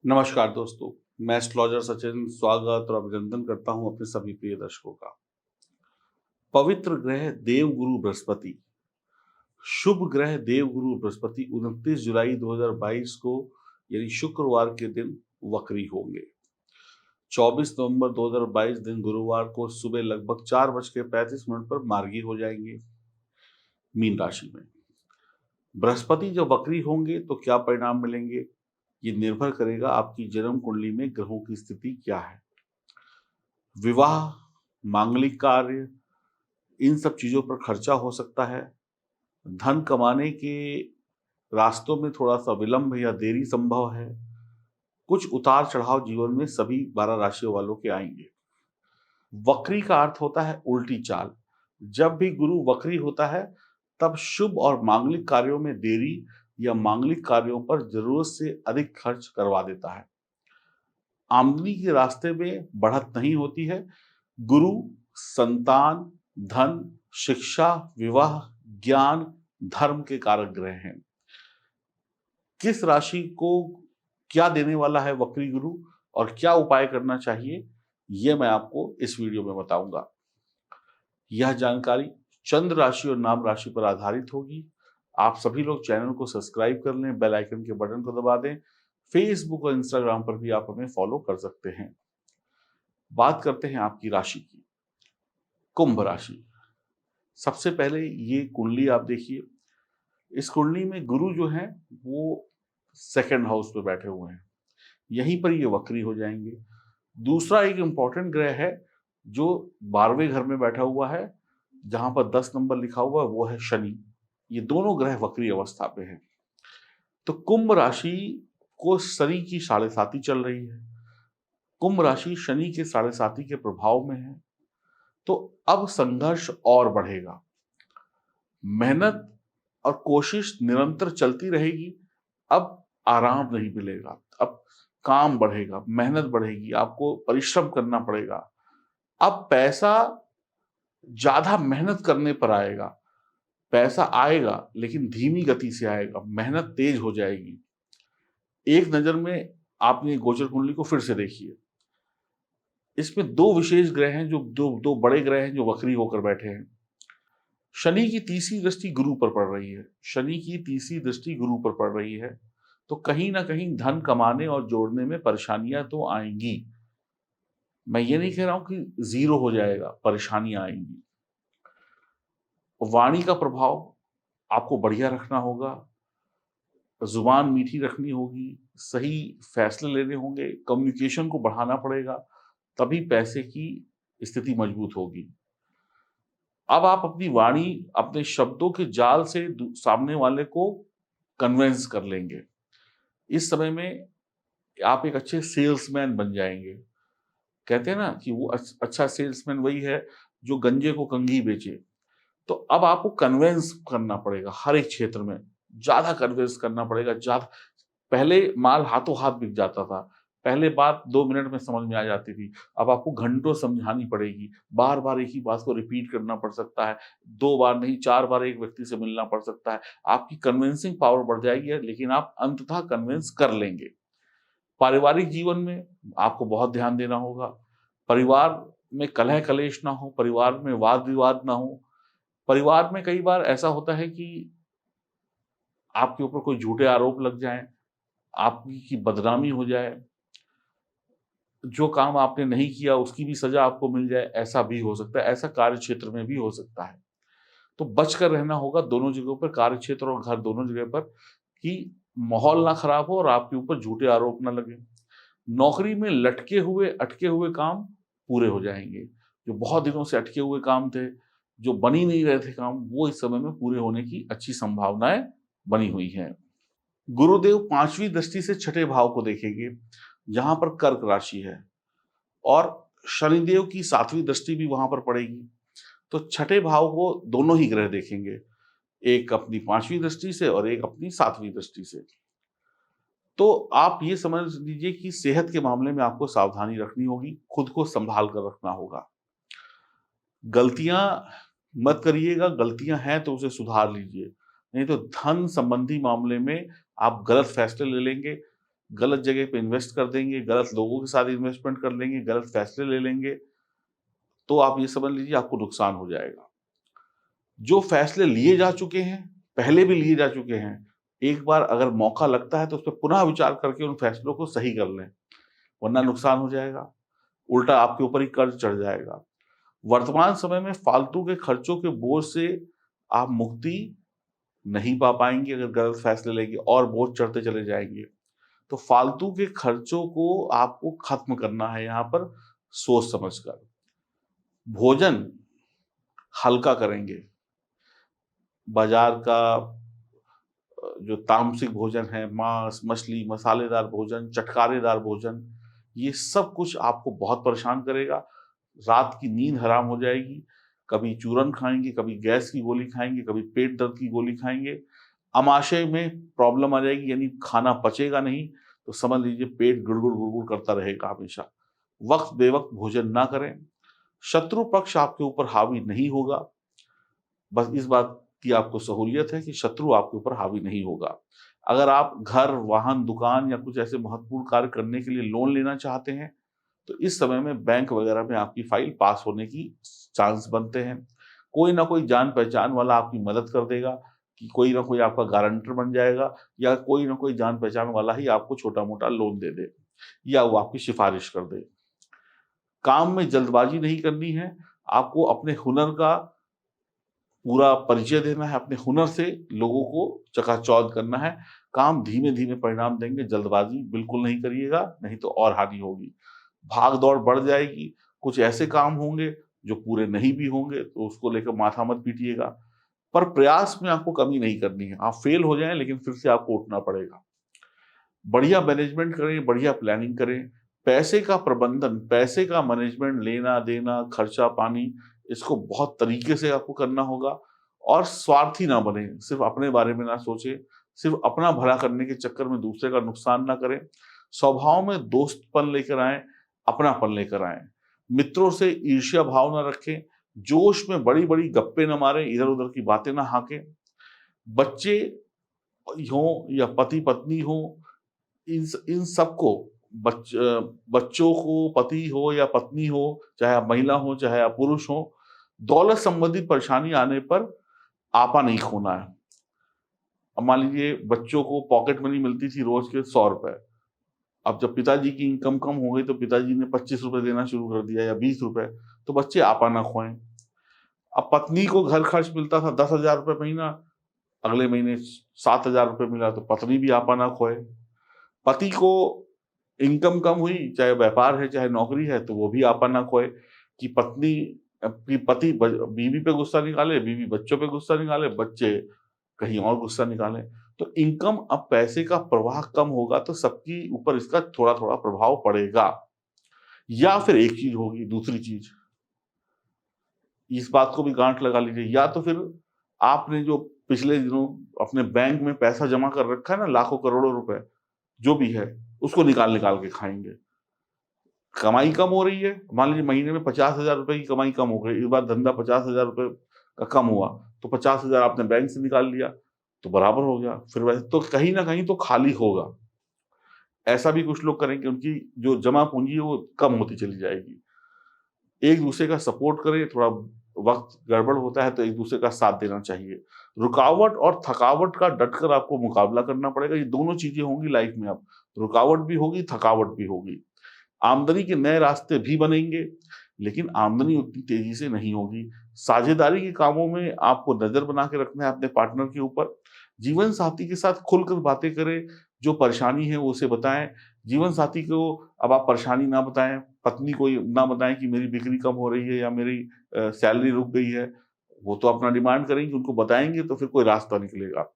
नमस्कार दोस्तों, मैं एस्ट्रोलॉजर सचिन स्वागत और अभिनंदन करता हूं अपने सभी प्रिय दर्शकों का। पवित्र ग्रह देवगुरु बृहस्पति, शुभ ग्रह देवगुरु बृहस्पति 29 जुलाई 2022 को यानी शुक्रवार के दिन वक्री होंगे। 24 नवंबर 2022 दिन गुरुवार को सुबह लगभग 4:35 पर मार्गी हो जाएंगे मीन राशि में। बृहस्पति जब वक्री होंगे तो क्या परिणाम मिलेंगे, ये निर्भर करेगा आपकी जन्म कुंडली में ग्रहों की स्थिति क्या है। विवाह, मांगलिक कार्य, इन सब चीज़ों पर खर्चा हो सकता है। धन कमाने के रास्तों में थोड़ा-सा विलंब या देरी संभव है। कुछ उतार-चढ़ाव जीवन में सभी 12 राशियों वालों के आएँगे। वक्री का अर्थ होता है उल्टी चाल। जब भी गुरु वक्री होता है, तब शुभ और मांगलिक कार्यों में देरी या मांगलिक कार्यों पर ज़रूरत से अधिक खर्च करवा देता है। आमदनी के रास्ते में बढ़त नहीं होती है। गुरु संतान, धन, शिक्षा, विवाह, ज्ञान, धर्म के कारक ग्रह हैं। किस राशि को क्या देने वाला है वक्री गुरु और क्या उपाय करना चाहिए, ये मैं आपको इस वीडियो में बताऊंगा। यह जानकारी चंद्र राशि और नाम राशि पर आधारित होगी। आप सभी लोग चैनल को सब्सक्राइब कर लें, बेल आइकन के बटन को दबा दें। फेसबुक और इंस्टाग्राम पर भी आप हमें फॉलो कर सकते हैं। बात करते हैं आपकी राशि की। कुंभ राशि। सबसे पहले ये कुंडली आप देखिए। इस कुंडली में गुरु जो हैं वो सेकंड हाउस पे बैठे हुए हैं। यहीं पर ये वक्री हो जाएंगे। दूसरा एक इंपॉर्टेंट ग्रह है जो 12वें घर में बैठा हुआ है, जहां पर 10 नंबर लिखा हुआ है, वो है शनि। ये दोनों ग्रह वक्री अवस्था पे हैं। तो कुंभ राशि को शनि की साढ़े साती चल रही है। कुंभ राशि शनि के साढ़े साती के प्रभाव में है। तो अब संघर्ष और बढ़ेगा। मेहनत और कोशिश निरंतर चलती रहेगी। अब आराम नहीं मिलेगा। अब काम बढ़ेगा, मेहनत बढ़ेगी, आपको परिश्रम करना पड़ेगा। अब पैसा ज्यादा मेहनत करने पर आएगा। पैसा आएगा लेकिन धीमी गति से आएगा, मेहनत तेज हो जाएगी। एक नजर में आपने गोचर कुंडली को फिर से देखिए। इसमें दो विशेष ग्रह हैं, जो दो दो बड़े ग्रह हैं जो वक्री होकर बैठे हैं। शनि की तीसरी दृष्टि गुरु पर पड़ रही है। शनि की तीसरी दृष्टि गुरु पर पड़ रही है। तो कहीं ना कहीं धन कमाने और जोड़ने में परेशानियां तो आएंगी। मैं ये नहीं कह रहा हूं कि जीरो हो जाएगा, परेशानियां आएंगी। वाणी का प्रभाव आपको बढ़िया रखना होगा। जुबान मीठी रखनी होगी। सही फैसले लेने होंगे। कम्युनिकेशन को बढ़ाना पड़ेगा, तभी पैसे की स्थिति मजबूत होगी। अब आप अपनी वाणी, अपने शब्दों के जाल से सामने वाले को कन्विंस कर लेंगे। इस समय में आप एक अच्छे सेल्समैन बन जाएंगे। कहते हैं ना कि वो अच्छा सेल्समैन वही है जो गंजे को कंघी बेचे। तो अब आपको कन्विंस करना पड़ेगा हर एक क्षेत्र में। ज्यादा कन्विंस करना पड़ेगा। ज्यादा पहले माल हाथों हाथ बिक जाता था। पहले बात 2 मिनट में समझ में आ जाती थी। अब आपको घंटों समझानी पड़ेगी। बार बार एक ही बात को रिपीट करना पड़ सकता है। 2 बार नहीं, 4 बार एक व्यक्ति से मिलना पड़ सकता है। आपकी कन्विंसिंग पावर बढ़ जाएगी, लेकिन आप अंततः कन्विंस कर लेंगे। पारिवारिक जीवन में आपको बहुत ध्यान देना होगा। परिवार में कलह कलेश ना हो, परिवार में वाद विवाद ना हो। परिवार में कई बार ऐसा होता है कि आपके ऊपर कोई झूठे आरोप लग जाएं, आपकी बदनामी हो जाए, जो काम आपने नहीं किया उसकी भी सजा आपको मिल जाए, ऐसा भी हो सकता है। ऐसा कार्य क्षेत्र में भी हो सकता है। तो बचकर रहना होगा दोनों जगहों पर, कार्य क्षेत्र और घर दोनों जगह पर, कि माहौल ना खराब हो और आपके ऊपर झूठे आरोप ना लगे। नौकरी में लटके हुए अटके हुए काम पूरे हो जाएंगे। जो बहुत दिनों से अटके हुए काम थे, जो बन ही नहीं रहे थे काम, वो इस समय में पूरे होने की अच्छी संभावनाएं बनी हुई हैं। गुरुदेव 5वीं दृष्टि से छठे भाव को देखेंगे, जहां पर कर्क राशि है, और शनिदेव की 7वीं दृष्टि भी वहां पर पड़ेगी। तो छठे भाव को दोनों ही ग्रह देखेंगे, एक अपनी 5वीं दृष्टि से और एक अपनी 7वीं दृष्टि से। तो आप ये समझ लीजिए कि सेहत के मामले में आपको सावधानी रखनी होगी, खुद को संभाल कर रखना होगा। गलतियां मत करिएगा, गलतियां हैं तो उसे सुधार लीजिए। नहीं तो धन संबंधी मामले में आप गलत फैसले ले लेंगे, गलत जगह पे इन्वेस्ट कर देंगे, गलत लोगों के साथ इन्वेस्टमेंट कर लेंगे, गलत फैसले ले लेंगे, तो आप ये समझ लीजिए आपको नुकसान हो जाएगा। जो फैसले लिए जा चुके हैं, पहले भी लिए जा चुके हैं, एक बार अगर मौका लगता है तो उस पे पुनः विचार करके उन फैसलों को सही कर लें, वरना नुकसान हो जाएगा, उल्टा आपके ऊपर ही कर्ज चढ़ जाएगा। वर्तमान समय में फालतू के खर्चों के बोझ से आप मुक्ति नहीं पा पाएँगे अगर गलत फैसले लेंगे, और बोझ चढ़ते चले जाएँगे। तो फालतू के खर्चों को आपको खत्म करना है यहाँ पर सोच समझकर। भोजन हल्का करेंगे। बाजार का जो तामसिक भोजन है, मांस, मछली, मसालेदार भोजन, चटकारेदार भोजन, ये सब कुछ आपको बहुत परेशान करेगा। रात की नींद हराम हो जाएगी। कभी चूरन खाएँगे, कभी गैस की गोली खाएँगे, कभी पेट दर्द की गोली खाएँगे। आमाशय में प्रॉब्लम आ जाएगी, यानी खाना पचेगा नहीं, तो समझ लीजिए पेट गुड़गुड़ गुड़गुड़ करता रहेगा हमेशा। वक्त बेवक्त भोजन ना करें। शत्रु पक्ष आपके ऊपर हावी नहीं होगा। बस इस बात की आपको सहूलियत है कि शत्रु आपके ऊपर हावी नहीं होगा। अगर आप घर, वाहन, दुकान या कुछ ऐसे महत्वपूर्ण कार्य करने के लिए लोन लेना चाहते हैं, तो इस समय में बैंक वगैरह में आपकी फाइल पास होने की चांस बनते हैं। कोई ना कोई जान-पहचान वाला आपकी मदद कर देगा, कि कोई ना कोई आपका गारंटर बन जाएगा, या कोई ना कोई जान-पहचान वाला ही आपको छोटा-मोटा लोन दे दे, या वो आपकी सिफ़ारिश कर दे। काम में जल्दबाज़ी नहीं करनी है, आपको अपने हुनर का पूरा परिचय देना है, अपने हुनर से लोगों को चकाचौंध करना है। काम धीमे-धीमे परिणाम देंगे, जल्दबाज़ी बिल्कुल नहीं करिएगा, नहीं तो और हानि होगी। भाग-दौड़ बढ़ जाएगी, कुछ ऐसे काम होंगे जो पूरे नहीं भी होंगे, तो उसको लेकर माथा मत पीटिएगा। पर प्रयास में आपको कमी नहीं करनी है। आप फेल हो जाएँ, लेकिन फिर से आपको उठना पड़ेगा। बढ़िया मैनेजमेंट करें, बढ़िया प्लानिंग करें। पैसे का प्रबंधन, पैसे का मैनेजमेंट, लेना-देना, खर्चा-पानी, इसको बहुत तरीके से आपको करना होगा, और स्वार्थी ना बनें, सिर्फ़ अपने बारे में ना सोचें, सिर्फ़ अपना भला करने के चक्कर में दूसरे का नुकसान ना करें। स्वभाव में दोस्तपन लेकर आएँ, अपनापन लेकर आएँ। मित्रों से ईर्ष्या भाव ना रखें, जोश में बड़ी-बड़ी गप्पे ना मारें, इधर-उधर की बातें ना हाँकें। बच्चे हों या पति-पत्नी हों, इन सबको, बच्चों को, पति हो या पत्नी हो, चाहे आप महिला हो, चाहे आप पुरुष हो, दौलत संबंधित परेशानी आने पर आपा नहीं खोना है। अब मान लीजिए बच्चों को पॉकेट मनी मिलती थी रोज के ₹100, अब जब पिताजी की इनकम कम हो गई तो पिताजी ने ₹25 देना शुरू कर दिया या ₹20, तो बच्चे आपा ना खोएं। अब पत्नी को घर खर्च मिलता था ₹10,000 महीना, अगले महीने ₹7,000 मिला तो पत्नी भी आपा ना खोए। पति को इनकम कम हुई, चाहे व्यापार है, चाहे नौकरी है, तो वो भी आपा ना खोए, कि पत्नी कि पति बीवी पे गुस्सा निकाले, बीवी बच्चों पे गुस्सा निकाले, बच्चे कहीं और गुस्सा निकालें। तो इनकम, अब पैसे का प्रवाह कम होगा तो सबकी ऊपर इसका थोड़ा-थोड़ा प्रभाव पड़ेगा। या फिर एक चीज़ होगी, दूसरी चीज़, इस बात को भी गाँठ लगा लीजिए, या तो फिर आपने जो पिछले दिनों अपने बैंक में पैसा जमा कर रखा है ना, लाखों करोड़ों रुपए, जो भी है, उसको निकाल-निकाल के खाएँगे। कमाई कम हो रही है, मान लीजिए महीने में ₹50,000 की कमाई कम हो गई, इस बार धंधा ₹50,000 का कम हुआ, तो 50,000 आपने बैंक से निकाल लिया, तो बराबर हो गया। फिर वैसे तो कहीं न कहीं तो खाली होगा। ऐसा भी कुछ लोग करेंगे, उनकी जो जमा पूँजी है वो कम होती चली जाएगी। एक-दूसरे का सपोर्ट करें, थोड़ा वक़्त गड़बड़ होता है तो एक-दूसरे का साथ देना चाहिए। रुकावट और थकावट का डटकर आपको मुकाबला करना पड़ेगा, ये दोनों चीज़ें होंगी लाइफ़ में अब। रुकावट भी होगी, थकावट भी होगी। आमदनी के नए रास्ते भी बनेंगे, लेकिन आमदनी उतनी तेज़ी से नहीं होगी। साझेदारी के कामों में आपको नज़र बना के रखना है अपने पार्टनर के ऊपर। जीवन साथी के साथ खुलकर बातें करें, जो परेशानी है वो उसे बताएँ। जीवन साथी को अब आप परेशानी ना बताएँ, पत्नी को ये ना बताएँ कि मेरी बिक्री कम हो रही है या मेरी सैलरी रुक गई है। वो तो अपना डिमांड करेंगी, उनको बताएँगे तो फिर कोई रास्ता निकलेगा।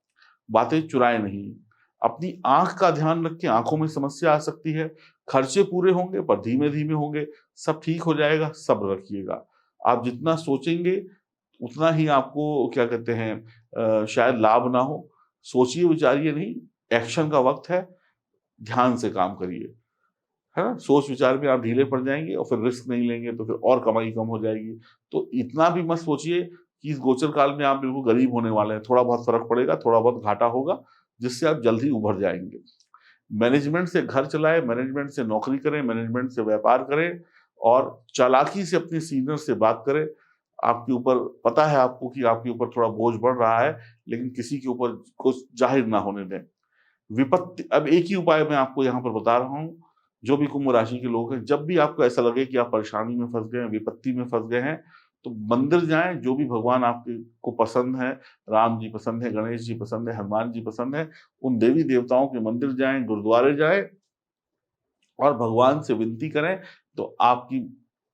बातें चुराएँ नहीं। अपनी आँख का ध्यान रखें, आँखों में समस्या आ सकती है। खर्चे पूरे होंगे पर धीमे-धीमे होंगे, सब ठीक हो जाएगा, सब्र रखिएगा। आप जितना सोचेंगे, उतना ही आपको क्या कहते हैं शायद लाभ ना हो। सोचिए-विचारिए नहीं, एक्शन का वक़्त है, ध्यान से काम करिए। है ना? सोच-विचार में आप ढीले पड़ जाएँगे और फिर रिस्क नहीं लेंगे तो फिर और कमाई कम हो जाएगी। तो इतना भी मत सोचिए कि इस गोचर काल में आप बिल्कुल गरीब होने वाले हैं। थोड़ा बहुत फ़र्क पड़ेगा, थोड़ा बहुत घाटा होगा, जिससे आप जल्द ही उभर जाएँगे। मैनेजमेंट से घर चलाएं, मैनेजमेंट से नौकरी करें, मैनेजमेंट से व्यापार करें और चालाकी से अपने सीनियर से बात करें। आपके ऊपर पता है आपको कि आपके ऊपर थोड़ा बोझ बढ़ रहा है, लेकिन किसी के ऊपर कुछ जाहिर ना होने दें। विपत्ति, अब एक ही उपाय मैं आपको यहाँ पर बता रहा हूँ, जो भी कुंभ राशि के लोग हैं, जब भी आपको ऐसा लगे कि आप परेशानी में फँस गए हैं, विपत्ति में फँस गए हैं, तो मंदिर जाएँ, जो भी भगवान आपके को पसंद है, राम जी पसंद है, गणेश जी पसंद है, हनुमान जी पसंद है, उन देवी-देवताओं के मंदिर जाएँ, गुरुद्वारे जाएँ और भगवान से विनती करें, तो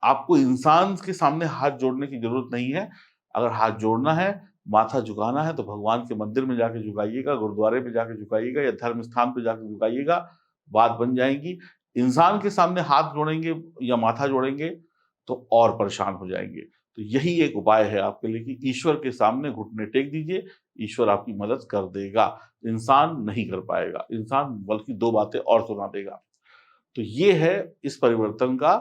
आपको इंसान के सामने हाथ जोड़ने की ज़रूरत नहीं है। अगर हाथ जोड़ना है, माथा झुकाना है, तो भगवान के मंदिर में जाके झुकाइएगा, गुरुद्वारे में जाके झुकाइएगा या धर्म स्थान पे जाके झुकाइएगा, बात बन जाएगी। इंसान के सामने हाथ जोड़ेंगे या माथा जोड़ेंगे, तो और परेशान हो जाएँगे। तो यही एक उपाय है आपके लिए कि ईश्वर के सामने घुटने टेक दीजिए, ईश्वर आपकी मदद कर देगा। इंसान नहीं कर पाएगा, इंसान बल्कि 2 बातें और सुना देगा। तो ये है इस परिवर्तन का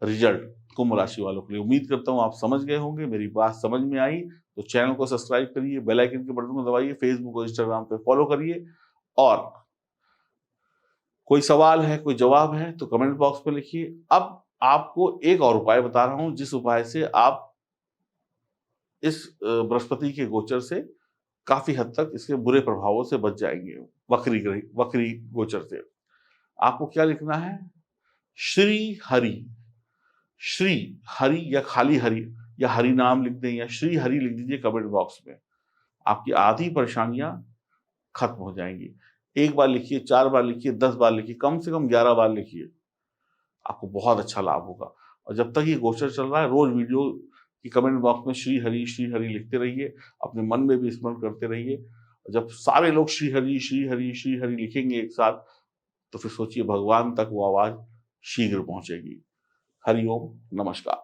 रिजल्ट कुंभ राशि वालों के लिए। उम्मीद करता हूँ आप समझ गए होंगे, मेरी बात समझ में आई, तो चैनल को सब्सक्राइब करिए, बेल आइकन के बटन को दबाइए, फेसबुक और इंस्टाग्राम पे फॉलो करिए और कोई सवाल है, कोई जवाब है तो कमेंट बॉक्स में लिखिए। अब आपको एक और उपाय बता रहा हूँ, जिस उपाय से आप इस बृहस्पति के गोचर से काफ़ी हद तक इसके बुरे प्रभावों से बच जाएँगे, वक्री गोचर से। आपको क्या लिखना है? श्री हरि, श्री हरि या खाली हरि या हरि नाम लिख दें या श्री हरि लिख दीजिए कमेंट बॉक्स में। आपकी आधी परेशानियाँ खत्म हो जाएँगी। 1 बार लिखिए, 4 बार लिखिए, 10 बार लिखिए, कम से कम 11 बार लिखिए। आपको बहुत अच्छा लाभ होगा और जब तक ये गोचर चल रहा है, रोज़ वीडियो की कमेंट बॉक्स में श्री हरि लिखते रहिए, अपने मन में भी स्मरण करते रहिए। और जब सारे लोग श्री हरि, श्री हरि, श्री हरि लिखेंगे एक साथ, तो फिर सोचिए भगवान तक वो आवाज़ शीघ्र पहुँचेगी। हरि ओम, नमस्कार।